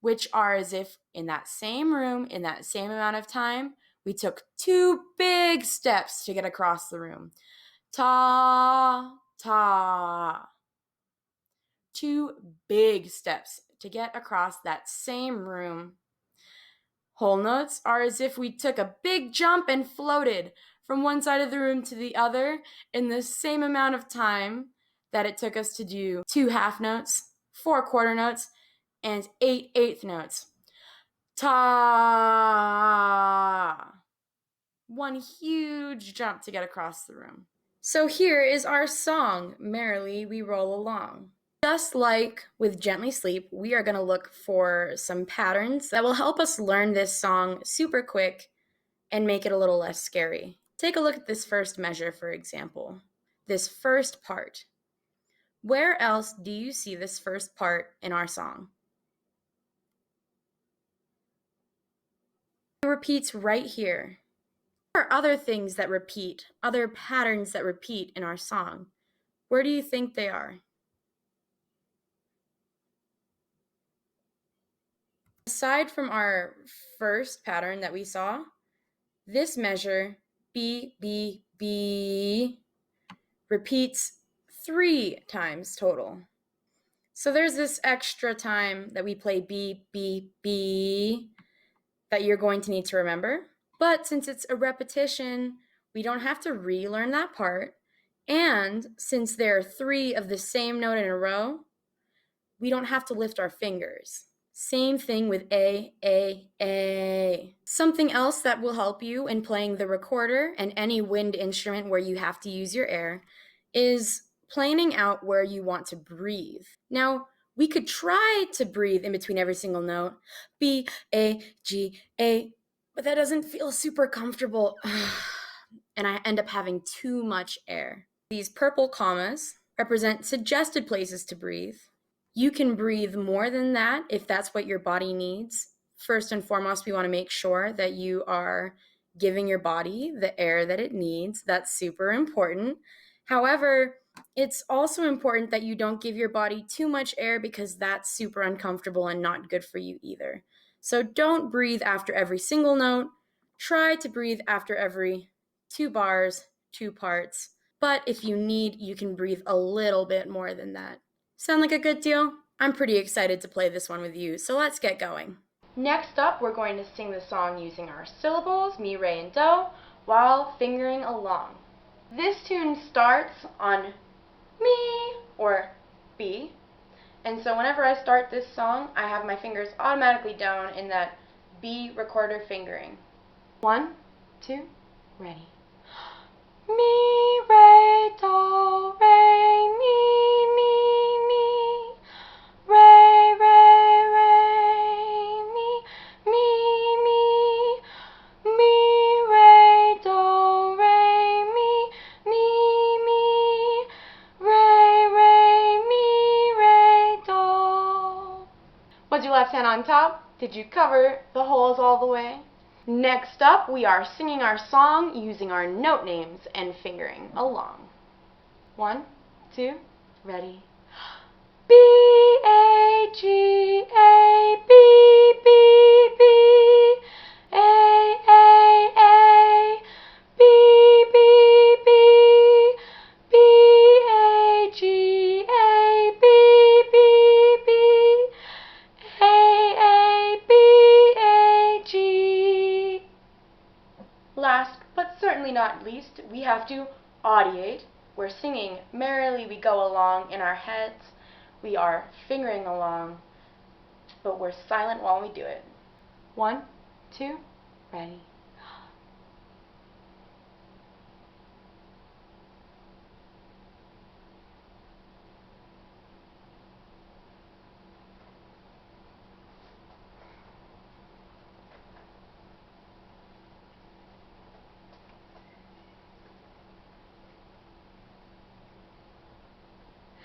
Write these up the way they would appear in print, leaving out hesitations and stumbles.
which are as if in that same room, in that same amount of time, we took 2 big steps to get across the room. Ta, ta. 2 big steps to get across that same room. Whole notes are as if we took a big jump and floated from one side of the room to the other in the same amount of time that it took us to do 2 half notes, 4 quarter notes, and 8 eighth notes. Ta! One huge jump to get across the room. So here is our song, Merrily We Roll Along. Just like with Gently Sleep, we are going to look for some patterns that will help us learn this song super quick and make it a little less scary. Take a look at this first measure, for example. This first part. Where else do you see this first part in our song? It repeats right here. There are other things that repeat, other patterns that repeat in our song. Where do you think they are? Aside from our first pattern that we saw, this measure, B, B, B, repeats 3 times total. So there's this extra time that we play B, B, B that you're going to need to remember. But since it's a repetition, we don't have to relearn that part. And since there are 3 of the same note in a row, we don't have to lift our fingers. Same thing with A, A, A. Something else that will help you in playing the recorder and any wind instrument where you have to use your air is planning out where you want to breathe. Now, we could try to breathe in between every single note, B, A, G, A, but that doesn't feel super comfortable, and I end up having too much air. These purple commas represent suggested places to breathe. You can breathe more than that if that's what your body needs. First and foremost, we want to make sure that you are giving your body the air that it needs. That's super important. However, it's also important that you don't give your body too much air because that's super uncomfortable and not good for you either. So don't breathe after every single note. Try to breathe after every 2 bars, 2 parts. But if you need, you can breathe a little bit more than that. Sound like a good deal? I'm pretty excited to play this one with you, so let's get going. Next up, we're going to sing the song using our syllables, mi, re, and do, while fingering along. This tune starts on mi, or B, and so whenever I start this song, I have my fingers automatically down in that B recorder fingering. 1, 2, ready. Mi, re, do, re, mi, mi, re, re, re, mi, re, do, re, mi, re, do. Was your left hand on top? Did you cover the holes all the way? Next up, we are singing our song using our note names and fingering along. 1, 2, ready. B, A, G, A, B, B, B, A, A, B, B, B, B, A, G, A, B, B, B, A, B, A, G. Last, but certainly not least, we have to audiate. We're singing Merrily We Go Along in our heads. We are fingering along, but we're silent while we do it. 1, 2, ready.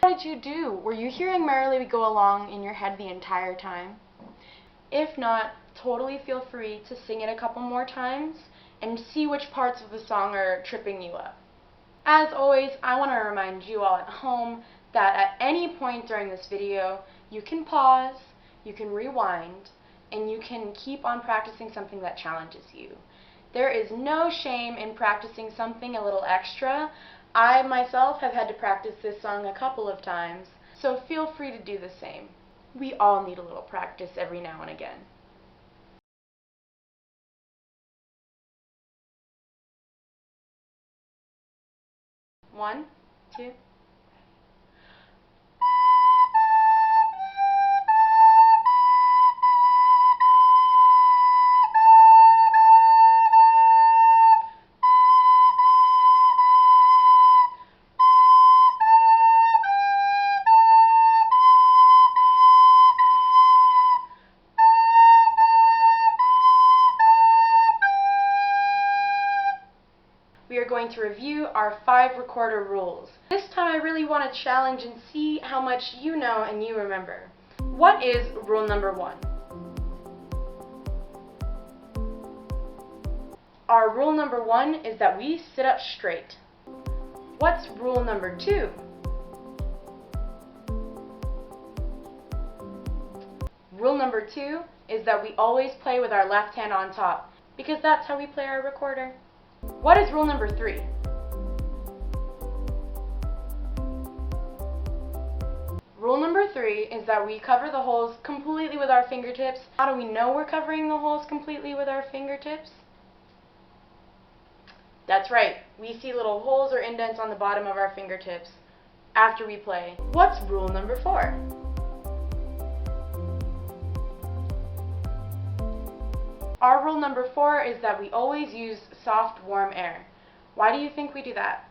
What did you do? Were you hearing Merrily We Go Along in your head the entire time? If not, totally feel free to sing it a couple more times and see which parts of the song are tripping you up. As always, I want to remind you all at home that at any point during this video, you can pause, you can rewind, and you can keep on practicing something that challenges you. There is no shame in practicing something a little extra. I myself have had to practice this song a couple of times, so feel free to do the same. We all need a little practice every now and again. One, two. We are going to review our 5 recorder rules. This time I really want to challenge and see how much you know and you remember. What is rule number 1? Our rule number 1 is that we sit up straight. What's rule number 2? Rule number 2 is that we always play with our left hand on top, because that's how we play our recorder. What is rule number 3? Rule number 3 is that we cover the holes completely with our fingertips. How do we know we're covering the holes completely with our fingertips? That's right, we see little holes or indents on the bottom of our fingertips after we play. What's rule number 4? Our rule number 4 is that we always use soft, warm air. Why do you think we do that?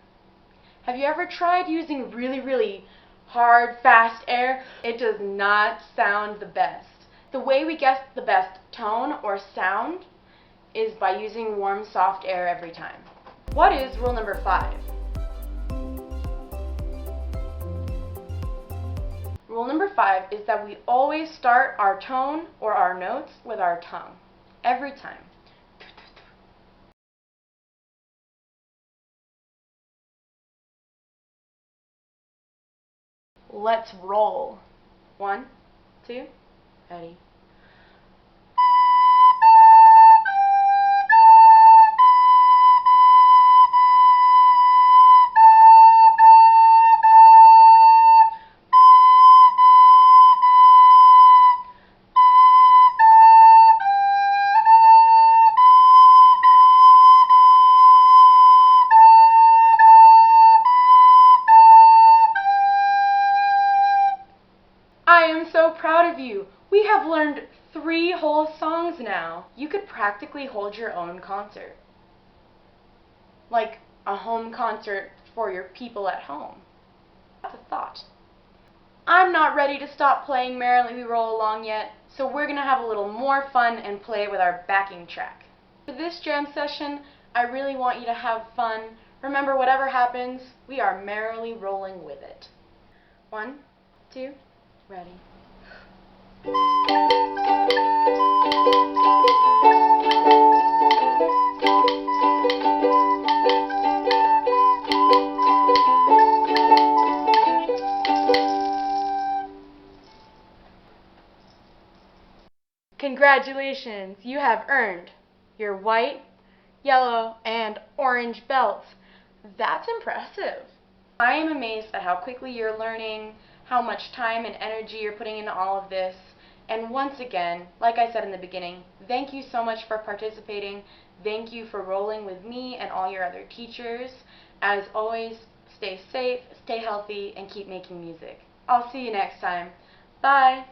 Have you ever tried using really hard, fast air? It does not sound the best. The way we get the best tone or sound is by using warm, soft air every time. What is rule number 5? Rule number 5 is that we always start our tone or our notes with our tongue. Every time. Let's roll. 1, 2, ready. I am so proud of you. We have learned 3 whole songs now. You could practically hold your own concert. Like a home concert for your people at home. That's a thought. I'm not ready to stop playing Merrily We Roll Along yet, so we're going to have a little more fun and play with our backing track. For this jam session, I really want you to have fun. Remember, whatever happens, we are merrily rolling with it. 1, 2, ready. Congratulations, you have earned your white, yellow, and orange belts. That's impressive. I am amazed at how quickly you're learning, how much time and energy you're putting into all of this. And once again, like I said in the beginning, thank you so much for participating. Thank you for rolling with me and all your other teachers. As always, stay safe, stay healthy, and keep making music. I'll see you next time. Bye!